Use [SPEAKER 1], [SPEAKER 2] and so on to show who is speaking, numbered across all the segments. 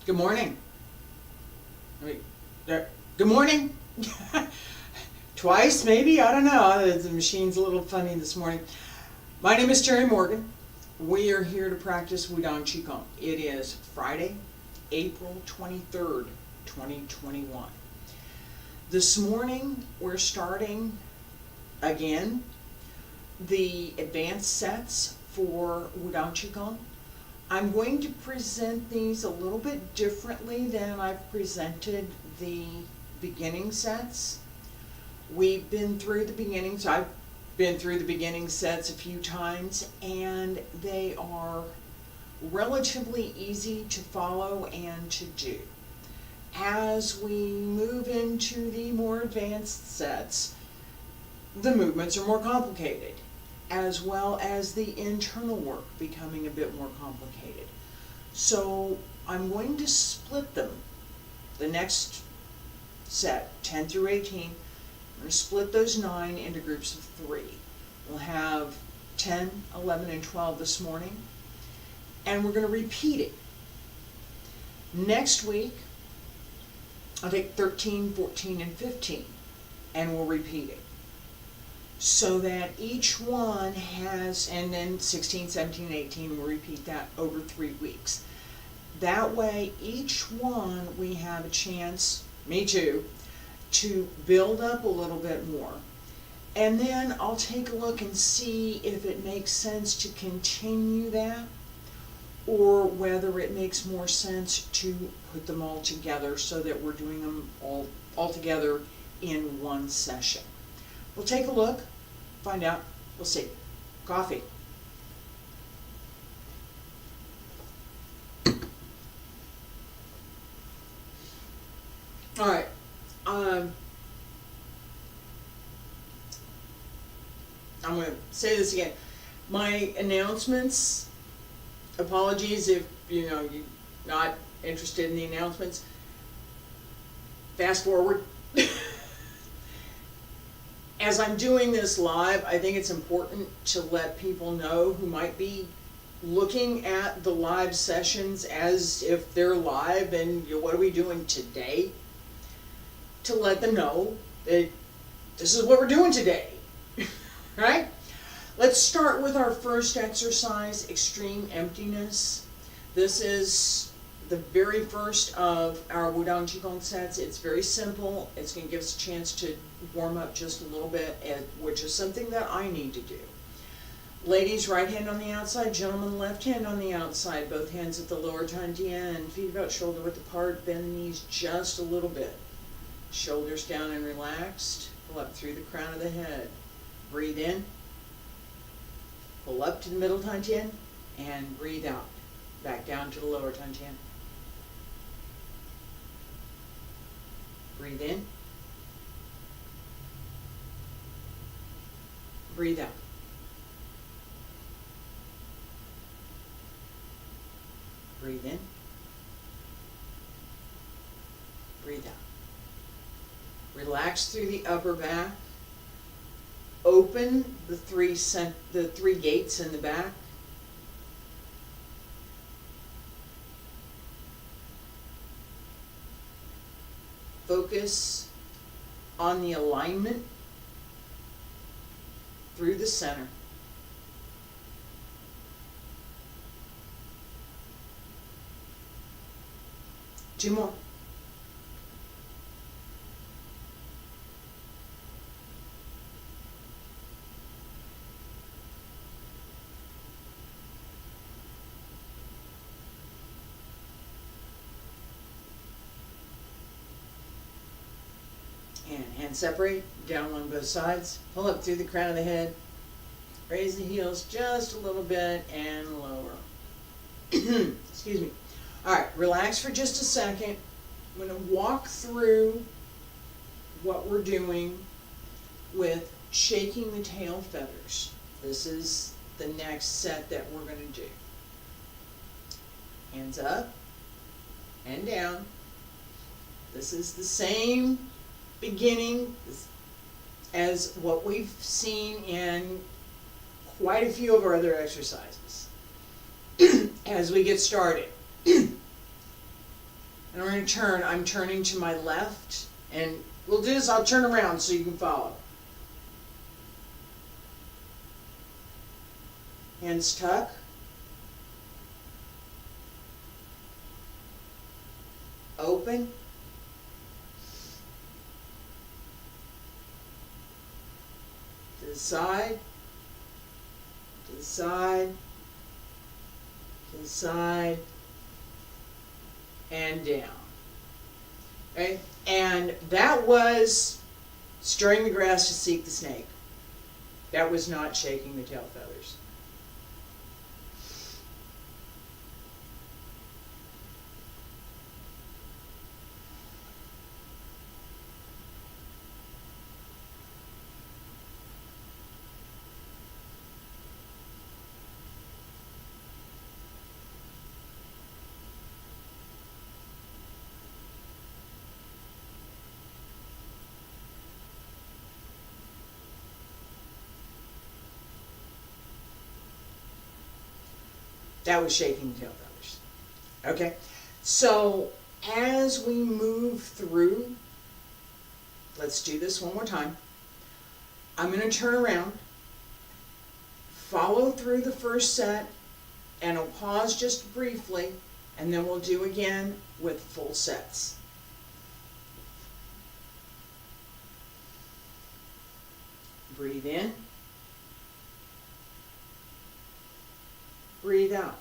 [SPEAKER 1] Good morning. Good morning. Twice, maybe? I don't know. The machine's a little funny this morning. My name is Terry Morgan. We are here to practice Wudang Qigong. It is Friday, April 23rd, 2021. This morning, we're starting again the advanced sets for Wudang Qigong. I'm going to present these a little bit differently than I've presented the beginning sets. We've been through the beginnings. I've been through the beginning sets a few times, and they are relatively easy to follow and to do. As we move into the more advanced sets, the movements are more complicated, as well as the internal work becoming a bit more complicated. So I'm going to split them, the next set, 10 through 18, I'm going to split those 9 into groups of 3. We'll have 10, 11, and 12 this morning, and we're going to repeat it. Next week, I'll take 13, 14, and 15, and we'll repeat it. So that each one has, and then 16, 17, and 18, we'll repeat that over 3 weeks. That way, each one we have a chance, me too, to build up a little bit more. And then I'll take a look and see if it makes sense to continue that, or whether it makes more sense to put them all together so that we're doing them all together in one session. We'll take a look, find out, we'll see. Coffee. All right. I'm going to say this again. My announcements, apologies if you're not interested in the announcements. Fast forward. As I'm doing this live, I think it's important to let people know who might be looking at the live sessions as if they're live and what are we doing today? To let them know that this is what we're doing today, right? Let's start with our first exercise, extreme emptiness. This is the very first of our Wudang Qigong sets. It's very simple. It's going to give us a chance to warm up just a little bit, which is something that I need to do. Ladies, right hand on the outside, gentlemen, left hand on the outside, both hands at the lower tantien, feet about shoulder width apart, bend the knees just a little bit. Shoulders down and relaxed, pull up through the crown of the head. Breathe in, pull up to the middle tantien, and breathe out, back down to the lower tantien. Breathe in. Breathe out. Breathe in. Breathe out. Relax through the upper back. Open the three gates in the back. Focus on the alignment through the center. Two more. And hands separate, down on both sides. Pull up through the crown of the head. Raise the heels just a little bit and lower. Excuse me. All right, relax for just a second. I'm going to walk through what we're doing with shaking the tail feathers. This is the next set that we're going to do. Hands up and down. This is the same beginning as what we've seen in quite a few of our other exercises. As we get started, And we're going to turn. I'm turning to my left, and we'll do this. I'll turn around so you can follow. Hands tuck. Open. To the side. To the side. To the side. And down. Okay? And that was stirring the grass to seek the snake. That was not shaking the tail feathers. That was shaking the tail feathers. Okay? So, as we move through, let's do this one more time. I'm going to turn around, follow through the first set, and I'll pause just briefly, and then we'll do again with full sets. Breathe in. Breathe out.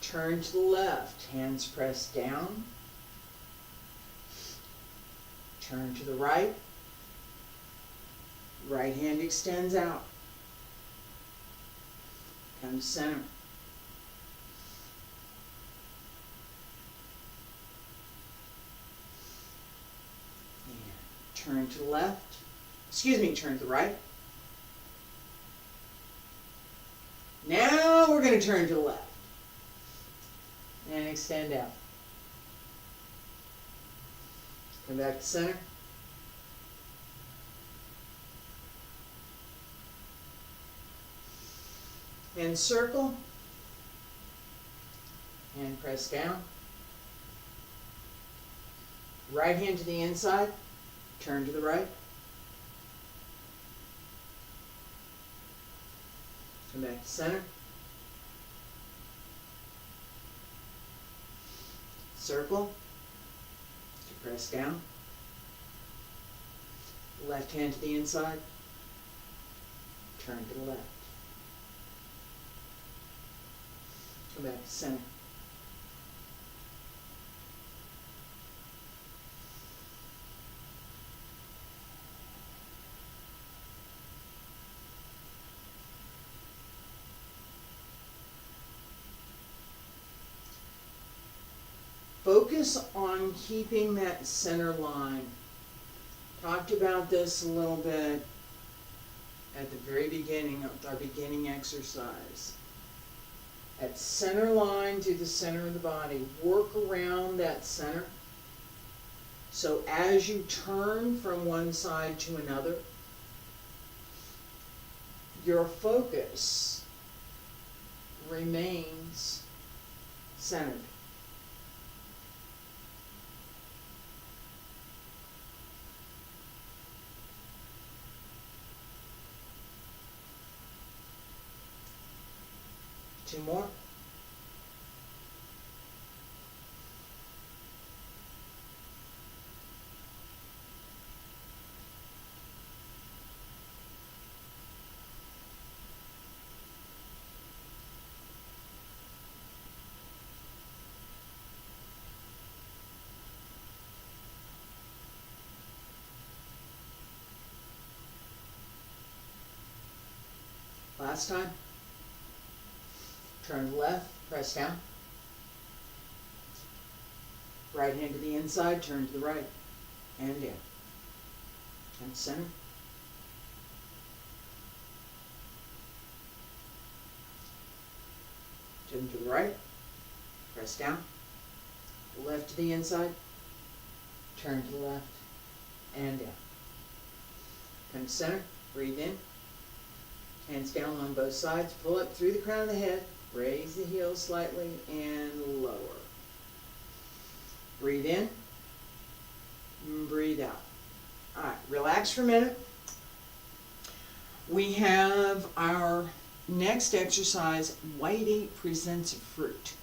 [SPEAKER 1] Turn to the left, hands pressed down. Turn to the right. Right hand extends out. Come to center. And turn to the left. Turn to the right. Now we're going to turn to the left. And extend out. Come back to center. And circle. Hand press down. Right hand to the inside. Turn to the right. Come back to center. Circle. Press down. Left hand to the inside. Turn to the left. Come back to center. Focus on keeping that center line. Talked about this a little bit at the very beginning of our beginning exercise. At center line to the center of the body. Work around that center. So as you turn from one side to another, your focus remains centered. Two more. Last time. Turn left, press down. Right hand to the inside, turn to the right, and down. And center. Turn to the right, press down. Left to the inside, turn to the left, and down. Come to center, breathe in. Hands down on both sides, pull up through the crown of the head, Raise the heel slightly and lower. Breathe in, and breathe out. All right, relax for a minute. We have our next exercise, White 8 presents a fruit.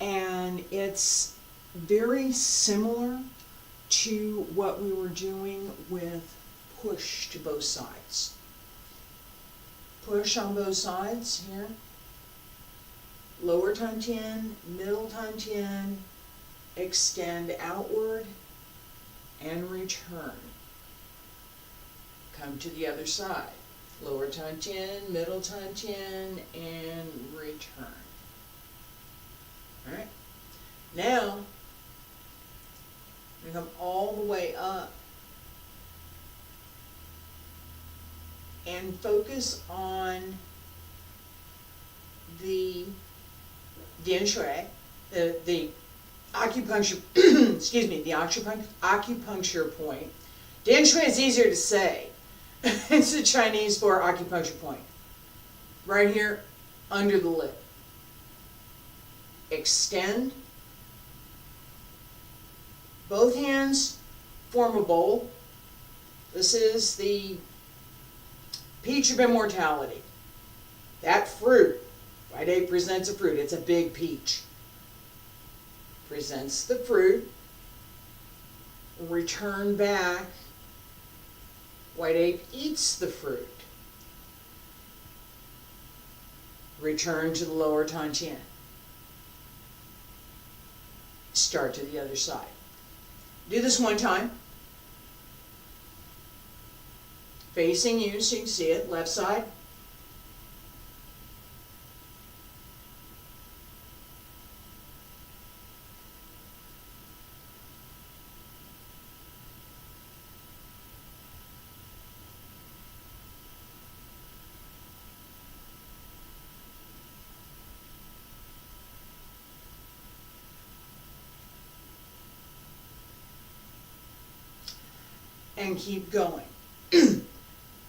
[SPEAKER 1] And it's very similar to what we were doing with push to both sides. Push on both sides here. Lower Tantien, middle Tantien, extend outward and return. Come to the other side. Lower Tantien, middle Tantien, and return. All right. Now, we come all the way up and focus on the Dian Shui, the acupuncture, excuse me, the acupuncture point. Dian Shui is easier to say. It's the Chinese for acupuncture point. Right here, under the lip. Extend. Both hands form a bowl. This is the peach of immortality. That fruit, White 8 presents a fruit. It's a big peach. Presents the fruit. Return back. White 8 eats the fruit. Return to the lower Tantien. Start to the other side. Do this one time. Facing you so you can see it. Left side. And keep going.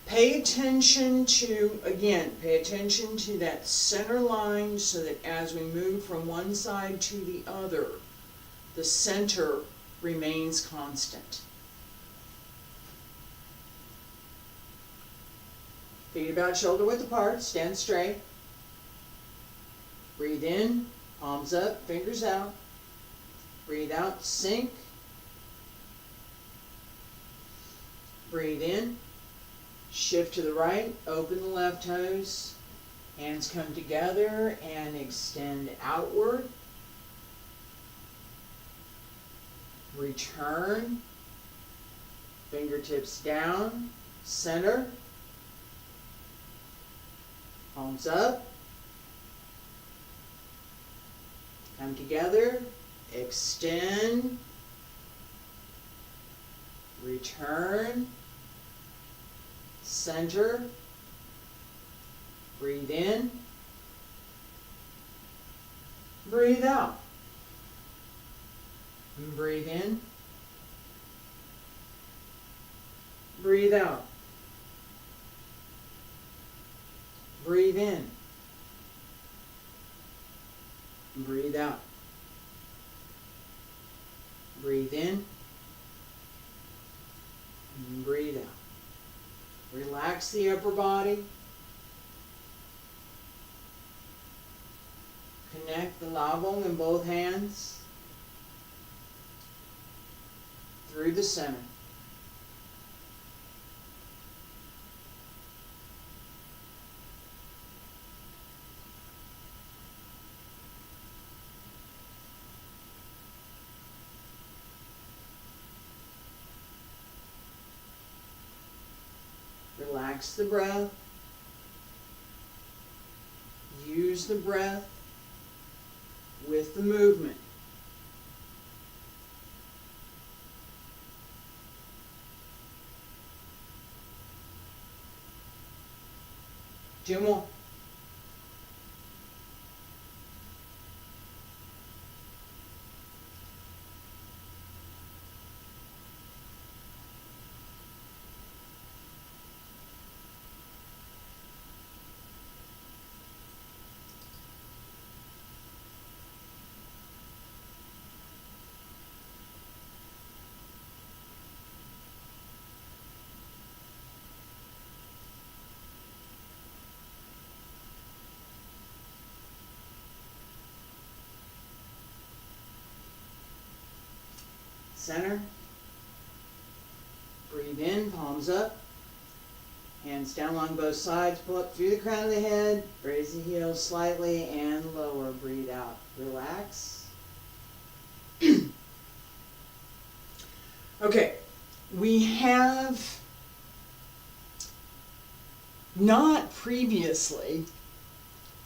[SPEAKER 1] Pay attention to, again, pay attention to that center line so that as we move from one side to the other, the center remains constant. Feet about shoulder width apart, stand straight. Breathe in, palms up, fingers out. Breathe out, sink. Breathe in, shift to the right, open the left toes, hands come together and extend outward. Return, fingertips down, center, palms up, come together, extend, return, center, breathe in, breathe out, and breathe in, breathe out, breathe in, breathe out, breathe in, and breathe out. Relax the upper body. Connect the lavong in both hands through the center. Relax the breath. Use the breath with the movement. Two more. Center. Breathe in, palms up. Hands down along both sides. Pull up through the crown of the head. Raise the heels slightly and lower. Breathe out. Relax. Okay, we have not previously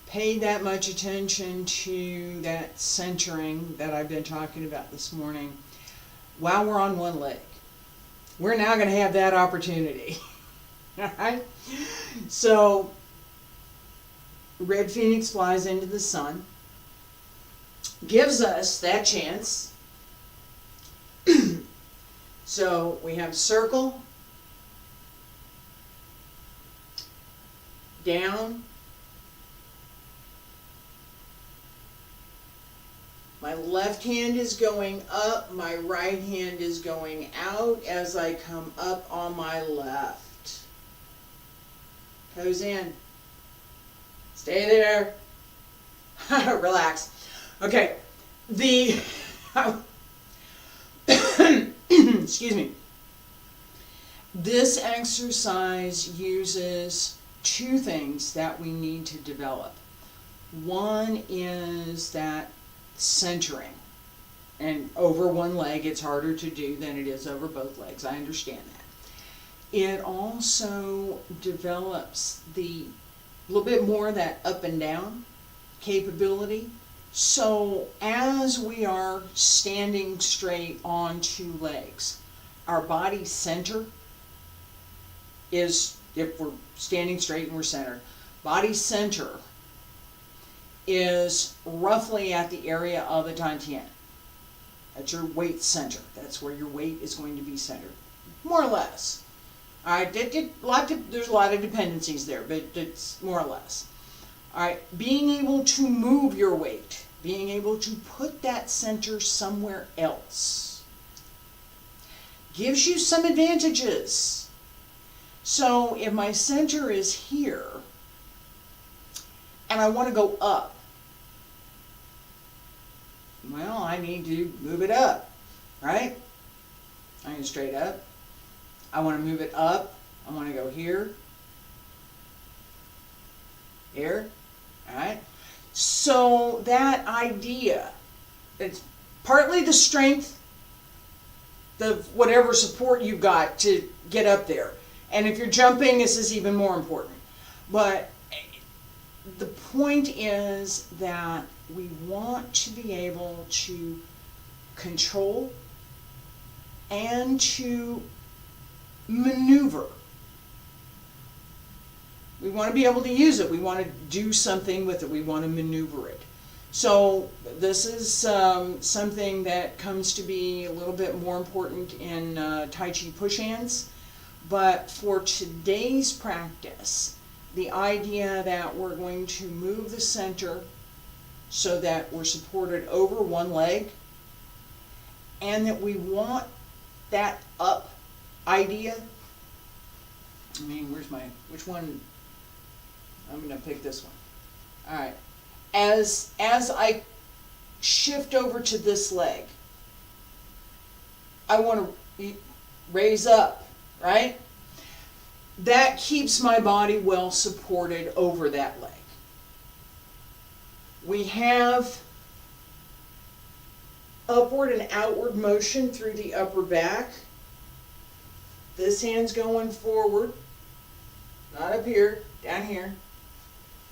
[SPEAKER 1] paid that much attention to that centering that I've been talking about this morning while we're on one leg. We're now going to have that opportunity. Alright? So, Red Phoenix flies into the sun, gives us that chance. So, we have circle, down, my left hand is going up, my right hand is going out as I come up on my left. Toes in. Stay there. Relax. Okay. Excuse me. This exercise uses two things that we need to develop. One is that centering. And over one leg it's harder to do than it is over both legs. I understand that. It also develops a little bit more of that up and down capability. So as we are standing straight on two legs, our body center is, if we're standing straight and we're centered, body center is roughly at the area of the dantian. That's your weight center. That's where your weight is going to be centered, more or less. All right, there's a lot of dependencies there, but it's more or less. All right, being able to move your weight, being able to put that center somewhere else, gives you some advantages. So if my center is here, and I want to go up, well, I need to move it up, right? I need straight up. I want to move it up. I want to go here. Here. All right. So that idea, it's partly the strength, the whatever support you've got to get up there. And if you're jumping, this is even more important. But the point is that we want to be able to control and to maneuver. We want to be able to use it. We want to do something with it. We want to maneuver it. So this is something that comes to be a little bit more important in Tai Chi push hands. But for today's practice, the idea that we're going to move the center so that we're supported over one leg, and that we want that up idea. I mean, which one? I'm going to pick this one. All right. As I shift over to this leg, I want to raise up, right? That keeps my body well supported over that leg. We have upward and outward motion through the upper back. This hand's going forward, not up here, down here.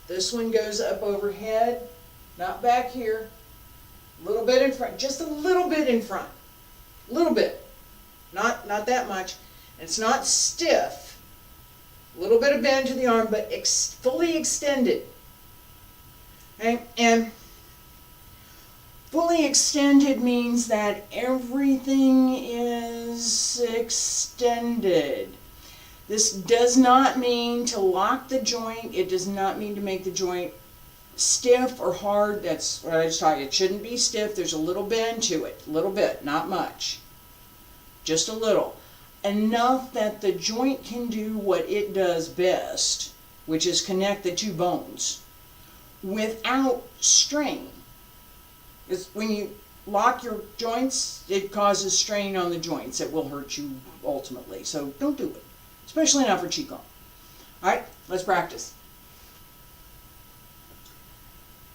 [SPEAKER 1] This one goes up overhead, not back here. A little bit in front, just a little bit in front. A little bit, not that much. It's not stiff. A little bit of bend to the arm, but fully extended. Okay? And fully extended means that everything is extended. This does not mean to lock the joint. It does not mean to make the joint stiff or hard. That's what I was talking. It shouldn't be stiff. There's a little bend to it. A little bit, not much. Just a little. Enough that the joint can do what it does best, which is connect the two bones without strain. It's when you lock your joints, it causes strain on the joints. It will hurt you ultimately. So don't do it, especially not for Qigong. All right, let's practice.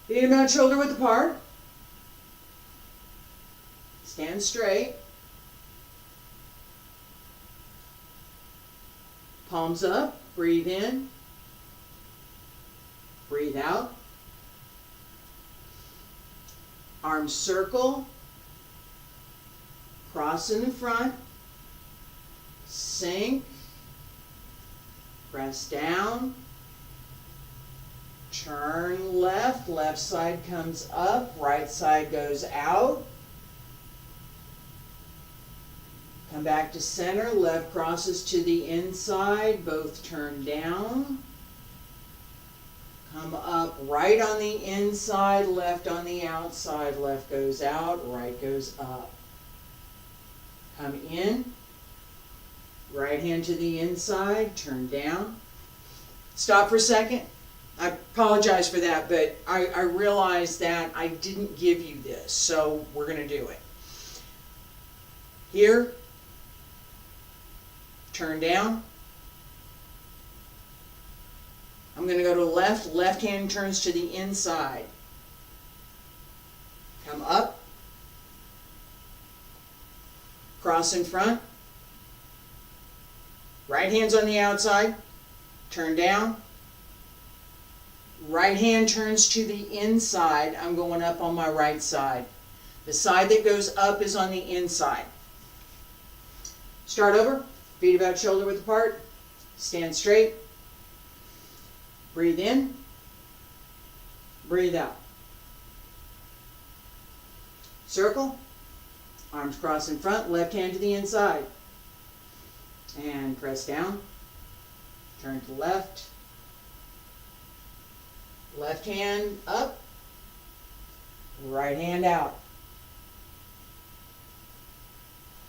[SPEAKER 1] Feet about shoulder width apart. Stand straight. Palms up. Breathe in. Breathe out. Arms circle. Cross in the front. Sink. Press down. Turn left. Left side comes up. Right side goes out. Come back to center. Left crosses to the inside. Both turn down. Come up right on the inside, left on the outside. Left goes out, right goes up. Come in. Right hand to the inside, turn down. Stop for a second. I apologize for that, but I realized that I didn't give you this, so we're going to do it. Here, turn down. I'm going to go to the left. Left hand turns to the inside. Come up. Cross in front. Right hand's on the outside. Turn down. Right hand turns to the inside. I'm going up on my right side. The side that goes up is on the inside. Start over. Feet about shoulder width apart. Stand straight. Breathe in. Breathe out. Circle. Arms cross in front. Left hand to the inside. And press down. Turn to left. Left hand up. Right hand out.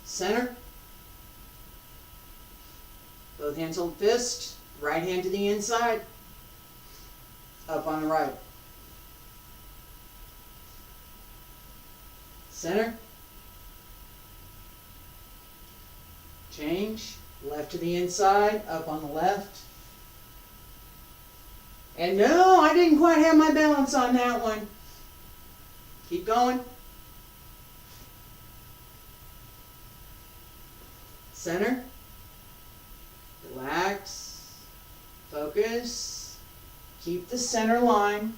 [SPEAKER 1] Center. Both hands hold fist. Right hand to the inside. Up on the right. Center. Change. Left to the inside. Up on the left. And no, I didn't quite have my balance on that one. Keep going. Center. Relax. Focus. Keep the center line.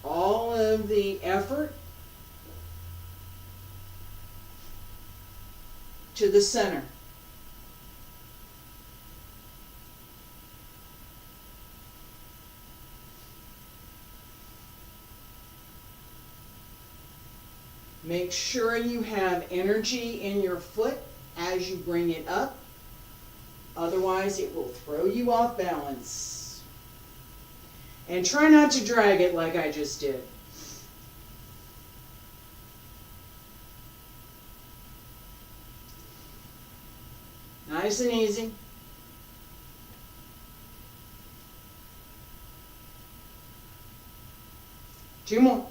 [SPEAKER 1] All of the effort to the center. Make sure you have energy in your foot as you bring it up. Otherwise, it will throw you off balance. And try not to drag it like I just did. Nice and easy. Two more.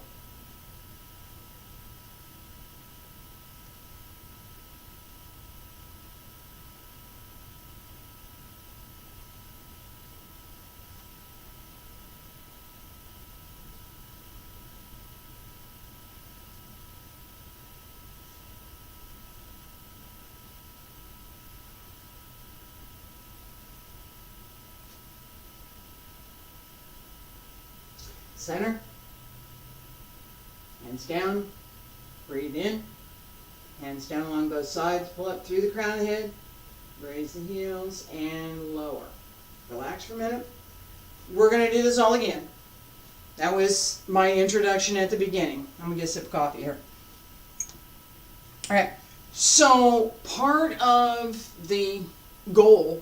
[SPEAKER 1] Center. Hands down. Breathe in. Hands down along both sides. Pull up through the crown of the head. Raise the heels and lower. Relax for a minute. We're going to do this all again. That was my introduction at the beginning. I'm going to get a sip of coffee here. All right. So part of the goal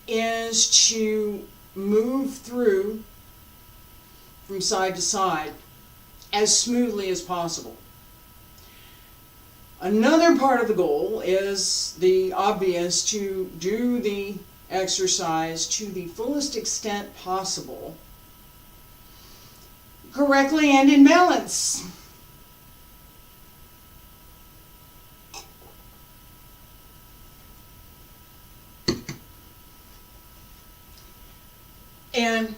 [SPEAKER 1] is to move through from side to side as smoothly as possible. Another part of the goal is the obvious, to do the exercise to the fullest extent possible correctly and in balance. And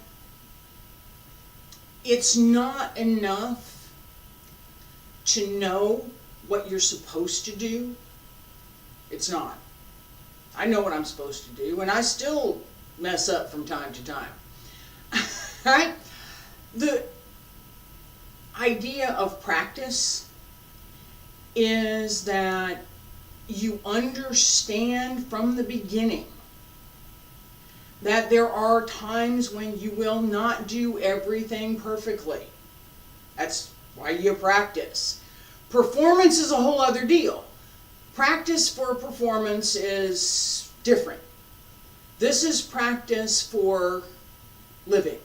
[SPEAKER 1] it's not enough to know what you're supposed to do. It's not. I know what I'm supposed to do, and I still mess up from time to time. Right? The idea of practice is that you understand from the beginning that there are times when you will not do everything perfectly. That's why you practice. Performance is a whole other deal. Practice for performance is different. This is practice for living,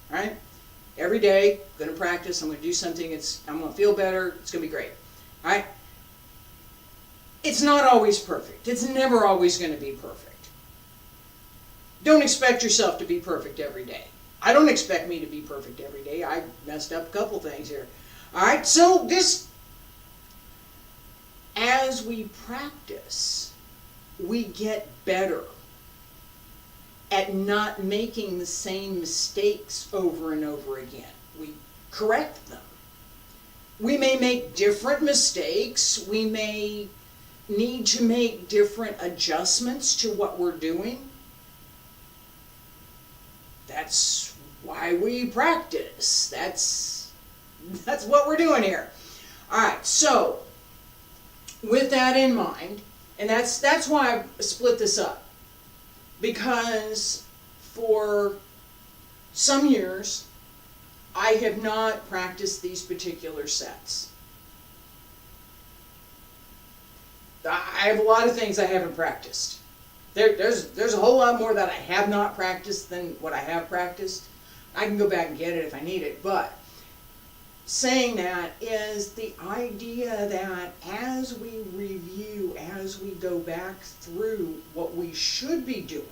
[SPEAKER 1] right? Every day, I'm going to practice, I'm going to do something, I'm going to feel better, it's going to be great, right? It's not always perfect. It's never always going to be perfect. Don't expect yourself to be perfect every day. I don't expect me to be perfect every day. I messed up a couple things here. All right, so as we practice, we get better at not making the same mistakes over and over again. We correct them. We may make different mistakes. We may need to make different adjustments to what we're doing. That's why we practice. That's what we're doing here. All right, so with that in mind, and that's why I split this up, because for some years I have not practiced these particular sets. I have a lot of things I haven't practiced. There's a whole lot more that I have not practiced than what I have practiced. I can go back and get it if I need it, but saying that is the idea that as we review, as we go back through what we should be doing,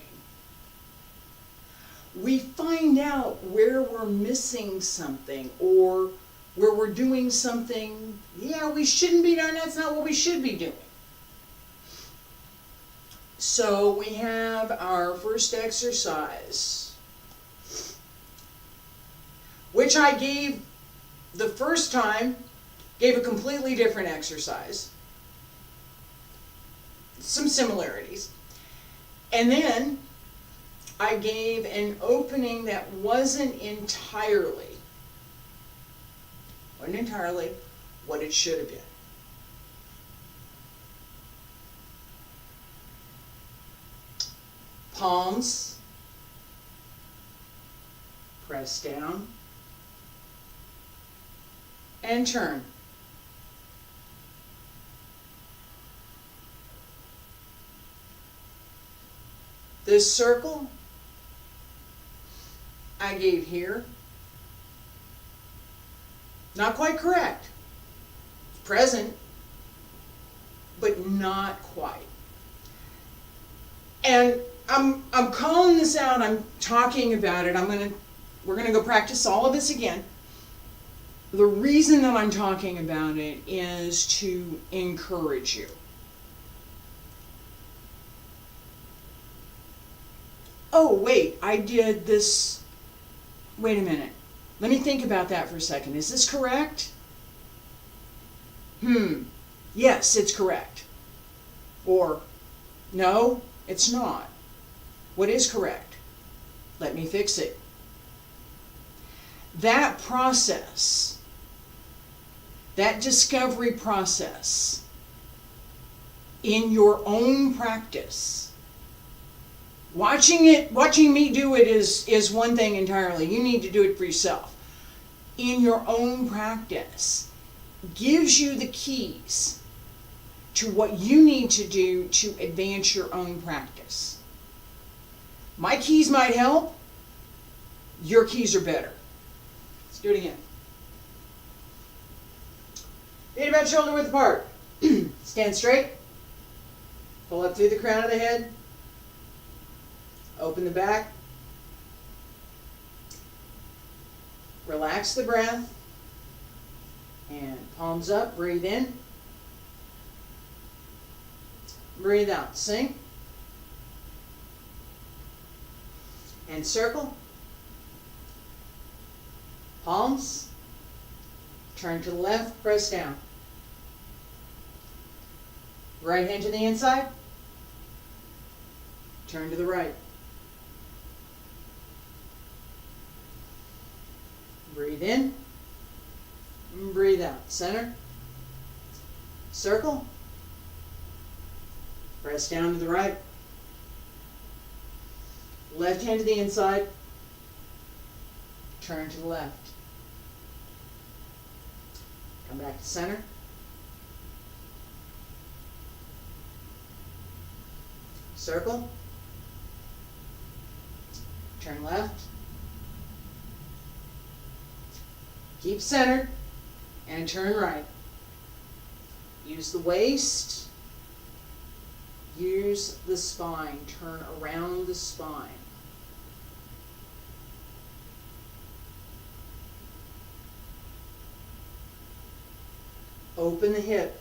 [SPEAKER 1] we find out where we're missing something or where we're doing something, yeah, we shouldn't be doing, that's not what we should be doing. So we have our first exercise, which I gave the first time, gave a completely different exercise. Some similarities. And then I gave an opening that wasn't entirely what it should have been. Palms, press down, and turn. This circle I gave here, not quite correct. It's present, but not quite. And I'm calling this out, I'm talking about it, we're gonna go practice all of this again. The reason that I'm talking about it is to encourage you. Oh, wait, I did this. Wait a minute. Let me think about that for a second. Is this correct? Yes, it's correct. Or, no, it's not. What is correct? Let me fix it. That process, that discovery process in your own practice, watching me do it is one thing entirely. You need to do it for yourself. In your own practice gives you the keys to what you need to do to advance your own practice. My keys might help. Your keys are better. Let's do it again. Feet about shoulder width apart. Stand straight. Pull up through the crown of the head. Open the back. Relax the breath. And palms up, breathe in. Breathe out, sink. And circle. Palms. Turn to the left, press down. Right hand to the inside. Turn to the right. Breathe in. Breathe out. Center. Circle. Press down to the right. Left hand to the inside. Turn to the left. Come back to center. Circle. Turn left. Keep centered and turn right. Use the waist. Use the spine. Turn around the spine. Open the hip.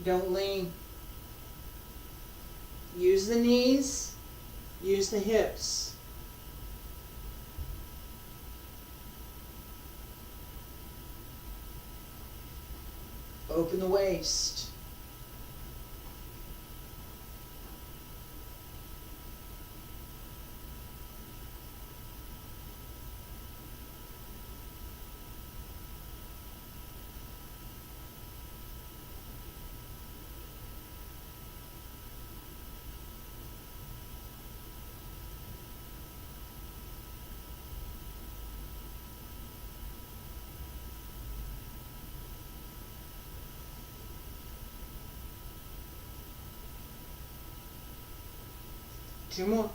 [SPEAKER 1] Don't lean. Use the knees. Use the hips. Open the waist. Two more.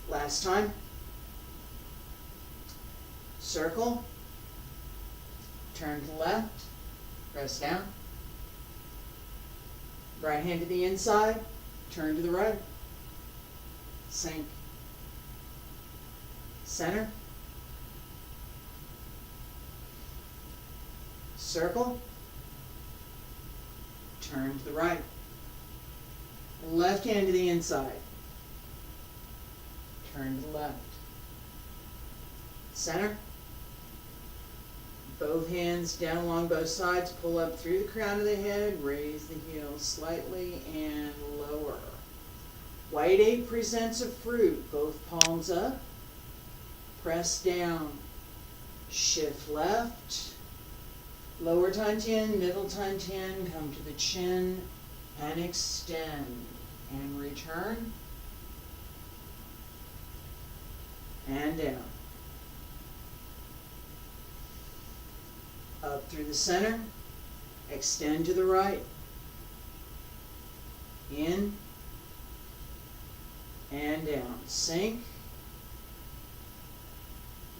[SPEAKER 1] Last time. Circle. Turn to the left. Press down. Right hand to the inside. Turn to the right. Sink. Center. Circle. Turn to the right. Left hand to the inside. Turn to the left. Center. Both hands down along both sides. Pull up through the crown of the head. Raise the heels slightly and lower. White 8 presents a fruit. Both palms up. Press down. Shift left. Lower Tantian, middle Tantian. Come to the chin and extend. And return. And down. Up through the center. Extend to the right. In. And down. Sink.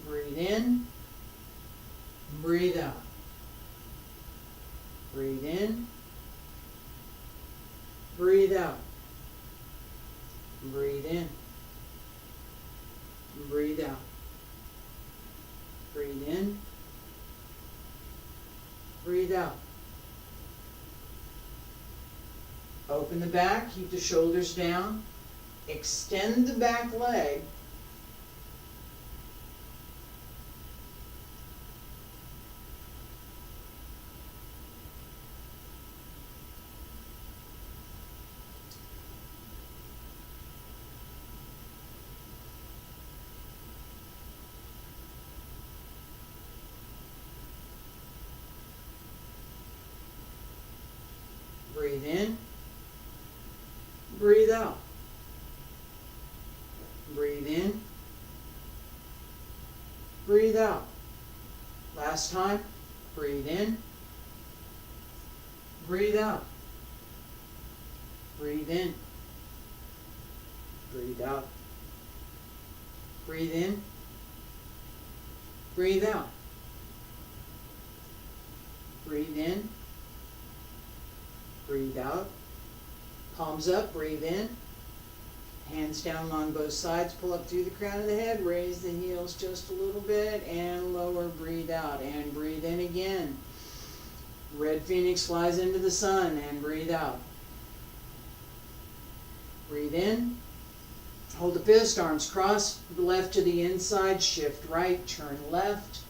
[SPEAKER 1] Breathe in. Breathe out. Breathe in. Breathe out. Breathe in. Breathe out. Breathe in. Breathe out. Open the back, keep the shoulders down. Extend the back leg. Breathe in. Breathe out. Breathe in. Breathe out. Last time. Breathe in. Breathe out. Breathe in. Breathe out. Breathe in. Breathe out. Breathe in. Breathe out. Palms up, breathe in. Hands down along both sides, pull up through the crown of the head, raise the heels just a little bit, and lower, breathe out, and breathe in again. Red Phoenix flies into the sun, and breathe out. Breathe in. Hold the fist, arms crossed, left to the inside, shift right, turn left.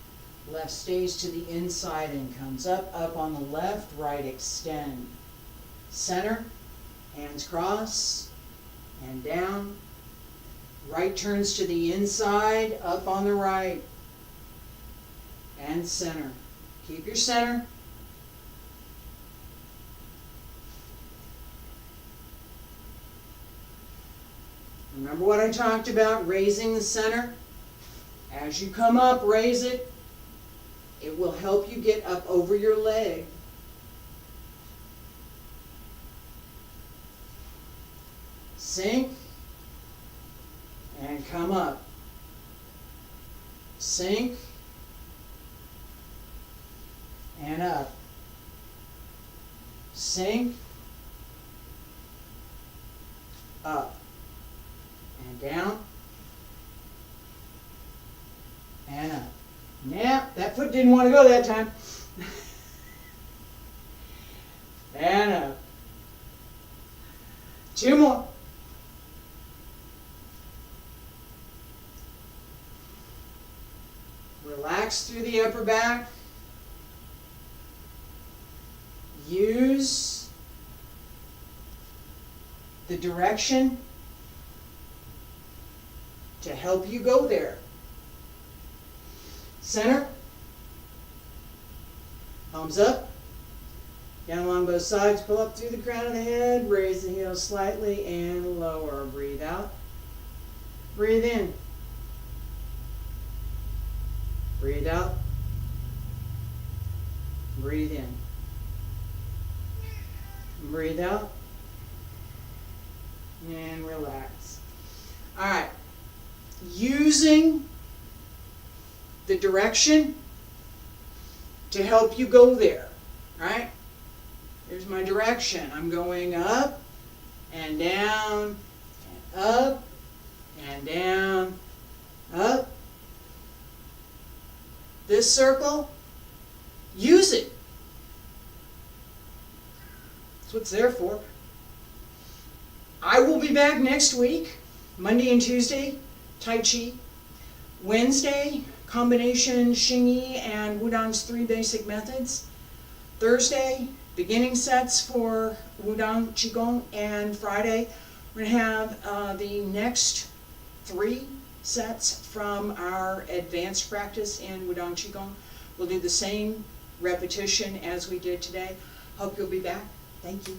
[SPEAKER 1] Left stays to the inside and comes up, up on the left, right extend. Center, hands cross, and down. Right turns to the inside, up on the right, and center. Keep your center. Remember what I talked about, raising the center? As you come up, raise it. It will help you get up over your leg. Sink and come up. Sink and up. Sink, up, and down, and up. Now, that foot didn't want to go that time. And up. 2 more. Relax through the upper back. Use the direction to help you go there. Center. Palms up. Down along both sides. Pull up through the crown of the head. Raise the heels slightly and lower. Breathe out. Breathe in. Breathe out. Breathe in. Breathe out. And relax. All right. Using the direction to help you go there. All right? Here's my direction. I'm going up and down and up and down, up. This circle, use it. That's what it's there for. I will be back next week, Monday and Tuesday, Tai Chi. Wednesday, combination Xingyi and Wudang's 3 basic methods. Thursday, beginning sets for Wudang Qigong. And Friday, we're going to have the next 3 sets from our advanced practice in Wudang Qigong. We'll do the same repetition as we did today. Hope you'll be back. Thank you.